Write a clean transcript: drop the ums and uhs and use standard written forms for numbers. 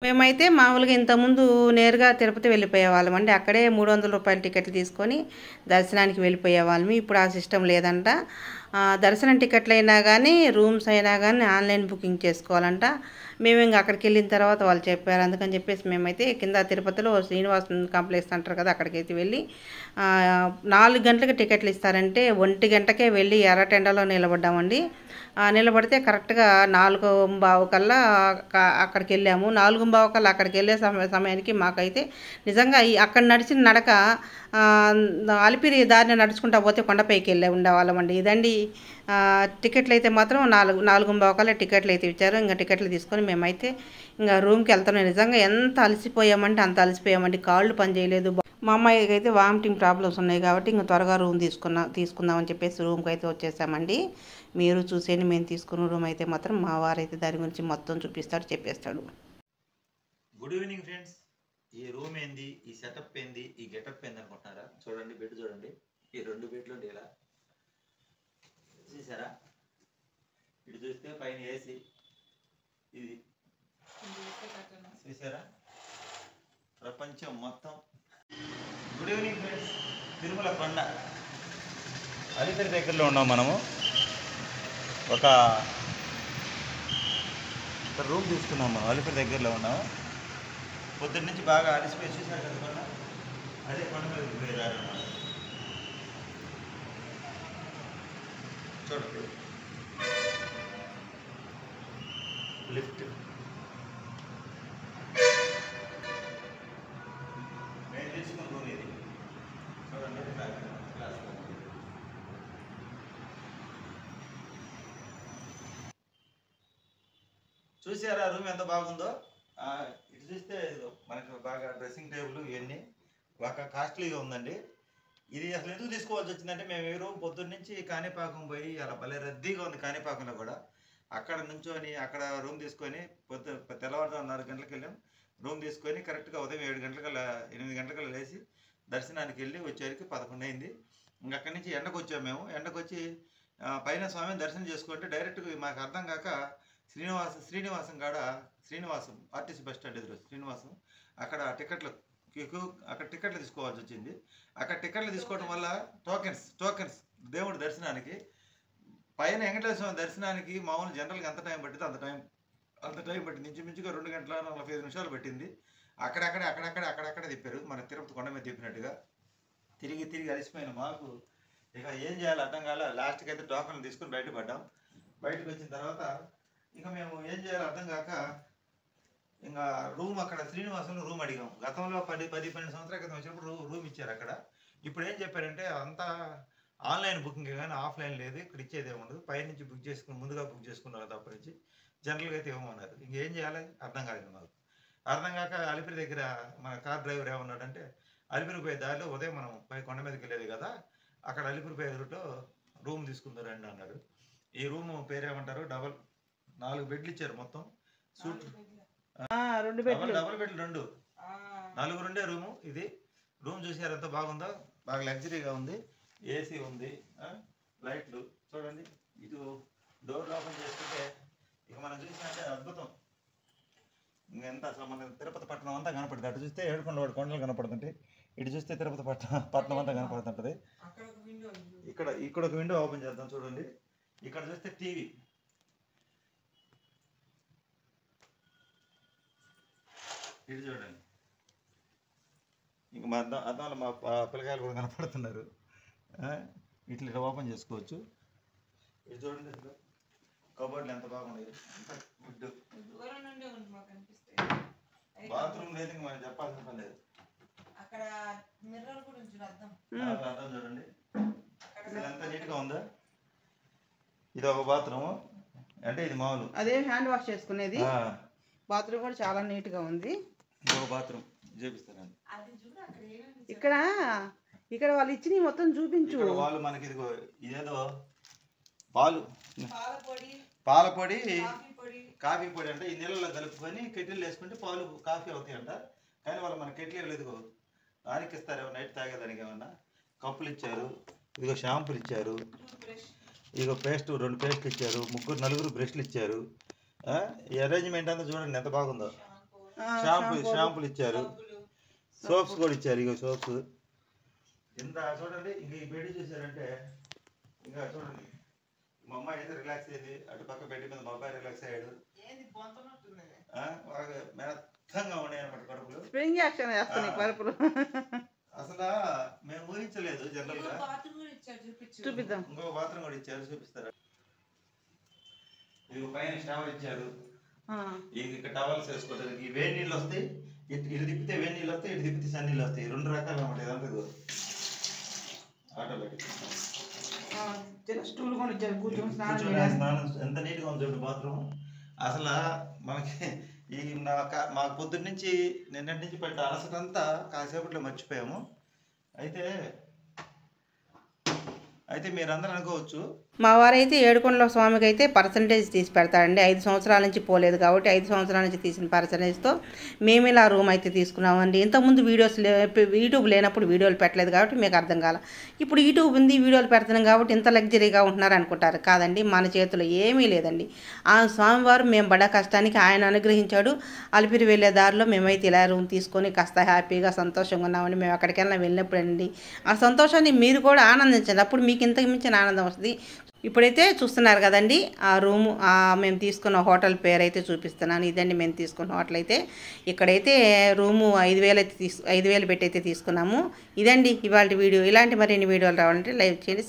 మేమైతే మామూలుగా ఇంతకుముందు నేరుగా తిరుపతి వెళ్ళిపోయేవాళ్ళమండి. అక్కడే రూ. 300 టికెట్లు తీసుకొని దర్శనానికి వెళ్ళిపోయేవాళ్ళము. ఇప్పుడు ఆ సిస్టమ్ లేదంట. దర్శనం టికెట్లయినా గానీ, రూమ్స్ అయినా గానీ ఆన్‌లైన్ బుకింగ్ చేసుకోవాలంట. మేము ఇంక అక్కడికెళ్ళిన తర్వాత వాళ్ళు చెప్పారు. అందుకని చెప్పేసి మేమైతే కింద తిరుపతిలో శ్రీనివాస కాంప్లెక్స్ అంటారు కదా! అక్కడికైతే వెళ్ళి 4 గంటలకి టికెట్లు ఇస్తారంటే 1 గంటకే వెళ్ళి ఎర్రటెండలో నిలబడ్డామండి. నిలబడితే కరెక్ట్‌గా 4:15 కల్లా అక్కడికి వెళ్ళాము. 4:15 కల్లా అక్కడికి వెళ్ళే సమయానికి మాకైతే నిజంగా అక్కడ నడిచిన నడక అలిపిరి దారిన నడుచుకుంటా పోతే కొండపైకి ఉండేవాళ్ళమండి. ఇదండి టికెట్లు అయితే మాత్రం 4:15 కల్లా టికెట్లు అయితే ఇచ్చారు. ఇంకా టికెట్లు తీసుకొని మేమైతే ఇంకా రూమ్కి వెళ్తున్నాం. నిజంగా ఎంత అలసిపోయామంటే అంత అలసిపోయామండి. కాళ్ళు పని చేయలేదు. మా అమ్మాయికి అయితే వామిటింగ్ ప్రాబ్లమ్స్ ఉన్నాయి కాబట్టి ఇంకా త్వరగా రూమ్ తీసుకుందామని చెప్పేసి రూమ్కి అయితే వచ్చేసామండి. మీరు చూసేయండి, మేము తీసుకున్న రూమ్ అయితే మాత్రం మా వారైతే దాని గురించి మొత్తం చూపిస్తాడు, చెప్పేస్తాడు. Good evening friends. ఈ రూమ్ ఏంది, ఈ సెటప్ ఏంది, ఈ గెటప్ ఏంది అనుకుంటున్నారా? చూడండి, బెడ్ చూడండి. ఈ 2 బెడ్లు ఇలా చూసారా? ఇటు చూస్తే పైన ఏసీ, ఇది చూసారా? ప్రపంచం మొత్తం. Good evening friends. తిరుమల కొండ అలిపిరి దగ్గరలో ఉన్నాం మనము. ఒక రూమ్ తీసుకున్నాము, అలిపిరి దగ్గరలో ఉన్నాము. పొద్దున్న నుంచి బాగా అలిసిపోయి చూసారు కదా కొండ. అదే కొండ మీద పోయేదారు అన్నమాట. చూడండి, లిఫ్ట్. నేను తీసుకున్న రూమ్ ఇది. చూడండి, చూసారా రూమ్ ఎంత బాగుందో? ఇటు చూస్తే మనకి బాగా డ్రెస్సింగ్ టేబుల్ ఇవన్నీ బాగా కాస్ట్లీగా ఉందండి. ఇది అసలు ఎందుకు తీసుకోవాల్సి వచ్చిందంటే, మేము ఈ రూమ్ పొద్దున్న నుంచి కాణిపాకం పోయి అలా భలే రద్దీగా ఉంది. కాణిపాకంలో కూడా అక్కడ నుంచొని అక్కడ రూమ్ తీసుకొని తెల్లవారుజాము 4 గంటలకు వెళ్ళాం. రూమ్ తీసుకొని కరెక్ట్గా ఉదయం 7 గంటలకల్లా 8 గంటలకల్లా లేచి దర్శనానికి వెళ్ళి వచ్చేసరికి 11 అయింది. ఇంకా అక్కడి నుంచి ఎండకు వచ్చాము మేము. ఎండకు వచ్చి పైన స్వామిని దర్శనం చేసుకుంటే డైరెక్ట్గా మాకు అర్థం కాక శ్రీనివాసం కాడ, శ్రీనివాసం ఆర్టీసీ బస్ స్టాండ్ ఎదురు శ్రీనివాసం, అక్కడ టికెట్లు తీసుకోవాల్సి వచ్చింది. అక్కడ టికెట్లు తీసుకోవడం వల్ల టోకెన్స్ దేవుడి దర్శనానికి, పైన వెంకటేశ్వర స్వామి దర్శనానికి మామూలు జనరల్గా ఎంత టైం పట్టింది అంత టైం పట్టింది. ఇంచుమించుగా 2 గంటల 45 నిమిషాలు పట్టింది. అక్కడక్కడ తిప్పారు, మన తిరుపతి కొండ మీద తిప్పినట్టుగా. తిరిగి అలసిపోయిన మాకు ఇక ఏం చేయాలి అర్థం కాల. లాస్ట్కి అయితే టోకెన్లు తీసుకుని బయటపడ్డాం. బయటకు వచ్చిన తర్వాత ఇక మేము ఏం చేయాలో అర్థం కాక ఇంకా రూమ్ అక్కడ శ్రీనివాసంలో రూమ్ అడిగాం. గతంలో 10-12 సంవత్సరాల క్రితం వచ్చినప్పుడు రూమ్ ఇచ్చారు అక్కడ. ఇప్పుడు ఏం చెప్పారంటే అంతా ఆన్లైన్ బుకింగ్ కానీ ఆఫ్లైన్ లేదు, ఇక్కడ ఇచ్చేది ఏముండదు. పైనుంచి ముందుగా బుక్ చేసుకున్నారు తప్ప నుంచి జనరల్గా అయితే ఇవ్వమన్నారు. ఇంకేం చేయాలి అర్థం కాలేదు మాకు. అర్థం కాక అలిపిరి దగ్గర మన కార్ డ్రైవర్ ఏమన్నాడంటే, అలిపిరి పోయే దారిలో ఉదయం మనం పై కొండ మీదకి వెళ్ళేది కదా, అక్కడ అలిపిరి పోయే రూట్లో రూమ్ తీసుకుందరు రండి అన్నారు. ఈ రూమ్ పేరేమంటారు, 4 బెడ్లు ఇచ్చారు మొత్తం. సూట్ 2 బెడ్లు, డబుల్ బెడ్లు 2, 4 ఉండే రూము. ఇది రూమ్ చూసారు ఎంత బాగుందో, బాగా లగ్జరీగా ఉంది. ఏసీ ఉంది, లైట్లు చూడండి. ఇటు డోర్ ఓపెన్ చేసుకుంటే ఇక మనం చూసినట్టే అద్భుతం. ఇంకెంత అసలు మన తిరుపతి పట్టణం అంతా కనపడుతుంది. అటు చూస్తే ఏడుకొండవాడు కొండలు కనపడుతుంటాయి, ఇటు చూస్తే తిరుపతి పట్టణం అంతా కనపడుతుంటుంది. ఇక్కడ ఒక విండో ఓపెన్ చేద్దాం చూడండి. ఇక్కడ చూస్తే టీవీ, ఇటు చూడండి. ఇంక మా అద్దంలో మా పిల్లకాయలు కూడా కనపడుతున్నారు. ఇట్లా ఓపెన్ చేసుకోవచ్చు. ఇది చూడండి, అసలు కబోర్డ్లు ఎంత బాగున్నాయి. గుడ్ బాత్రూమ్ లేదు, ఇంక మనం చెప్పాల్సిన పని లేదు. అర్థం చూడండి, ఎంత నీట్గా ఉందో. ఇది ఒక బాత్రూమ్, అంటే ఇది మామూలు అదే హ్యాండ్ వాష్ చేసుకునేది. బాత్రూమ్ కూడా చాలా నీట్గా ఉంది. ఇంకొక బాత్రూమ్ చూపిస్తానండి. ఇక్కడ వాళ్ళు ఇచ్చినవి మొత్తం చూపించు. వాళ్ళు మనకి ఇదేదో పాలపొడి, కాఫీ పొడి అంటే ఈ నీళ్ళలో కలుపుకొని కెటిల్ వేసుకుంటే పాలు కాఫీ అవుతాయి అంట. కానీ వాళ్ళు మన కెటిల్ లేదు, దానికి ఇస్తారేమో నైట్ తాగేదానికి. ఏమన్నా కప్పులు ఇచ్చారు, ఇదిగో షాంపూలు ఇచ్చారు, ఇదిగో పేస్ట్ 2 పేస్ట్లు ఇచ్చారు, 4 బ్రష్లు ఇచ్చారు. ఈ అరేంజ్మెంట్ అంతా చూడండి ఎంత బాగుందో. షాంపులు ఇచ్చారు, సోప్స్ కూడా ఇచ్చారు. ఇక సోప్స్ ఇంత చూడండి. ఇంక ఈ బెడ్ చూసారంటే ఇంకా చూడండి, మా అమ్మాయి అయితే రిలాక్స్ అయ్యింది. అటు పక్క బెడ్ మీద మా అబ్బాయి రిలాక్స్ అయ్యాడు. బాగా మెత్తంగా ఉన్నాయి అనమాట కడుపులు. స్ప్రింగ్ యాక్షన్ చేస్తున్నాయి కడుపులు. అసలు మేము ఊహించలేదు. జనరల్ గా చూపిద్దాం. ఇంకో బాత్రూమ్ కూడా ఇచ్చారు, చూపిస్తారా? ఇవి పైన షవర్ ఇచ్చారు. ఇక్కడ టవల్స్ వేసుకోవడానికి ఈ వేడి నీళ్ళు వస్తాయి. ఇటు తిప్పితే వేడి నీళ్ళు వస్తాయి, ఇటు తిప్పితే సన్ని నీళ్ళు వస్తాయి. 2 రకాలు అన్నమాట. ఇదంతా ఆటోమేటిక్. స్టూల్ కూడా ఇచ్చారు, కూర్చొని స్నానం ఎంత నీట్గా ఉంది చూడండి బాత్రూమ్. అసలు మనకి ఈ మాకు పొద్దున్న నుంచి నిన్నటి నుంచి పడ్డ అలసటంతా కాసేపట్లో మర్చిపోయాము. అయితే మీరందరూ అనుకోవచ్చు, మా వారైతే ఏడుకొండల స్వామికి అయితే పర్సంటేజ్ తీసి పెడతాడండి. 5 సంవత్సరాల నుంచి పోలేదు కాబట్టి 5 సంవత్సరాల నుంచి తీసిన పర్సంటేజ్తో మేము ఇలా రూమ్ అయితే తీసుకున్నామండి. ఇంతకుముందు యూట్యూబ్ లేనప్పుడు వీడియోలు పెట్టలేదు కాబట్టి మీకు అర్థం కాల. ఇప్పుడు యూట్యూబ్ ఉంది, వీడియోలు పెడుతున్నాం కాబట్టి ఇంత లగ్జరీగా ఉంటున్నారు అనుకుంటారు. కాదండి, మన చేతిలో ఏమీ లేదండి. ఆ స్వామివారు మేము పడ్డ కష్టానికి ఆయన అనుగ్రహించాడు. అలిపిరి వెళ్ళే దారిలో మేమైతే ఇలా రూమ్ తీసుకొని కాస్త హ్యాపీగా సంతోషంగా ఉన్నామండి. మేము అక్కడికైనా వెళ్ళినప్పుడు అండి ఆ సంతోషాన్ని మీరు కూడా ఆనందించండి. అప్పుడు మీకు ఇంతకు మించిన ఆనందం వస్తుంది. ఇప్పుడైతే చూస్తున్నారు కదండి ఆ రూము, మేము తీసుకున్న హోటల్ పేరు అయితే చూపిస్తున్నాను. ఇదండి మేము తీసుకున్న హోటల్ అయితే. ఇక్కడైతే రూము 5,000 పెట్టి అయితే తీసుకున్నాము. ఇదండి ఇవాళ వీడియో. ఇలాంటి మరిన్ని వీడియోలు రావాలంటే లైక్ చేయండి.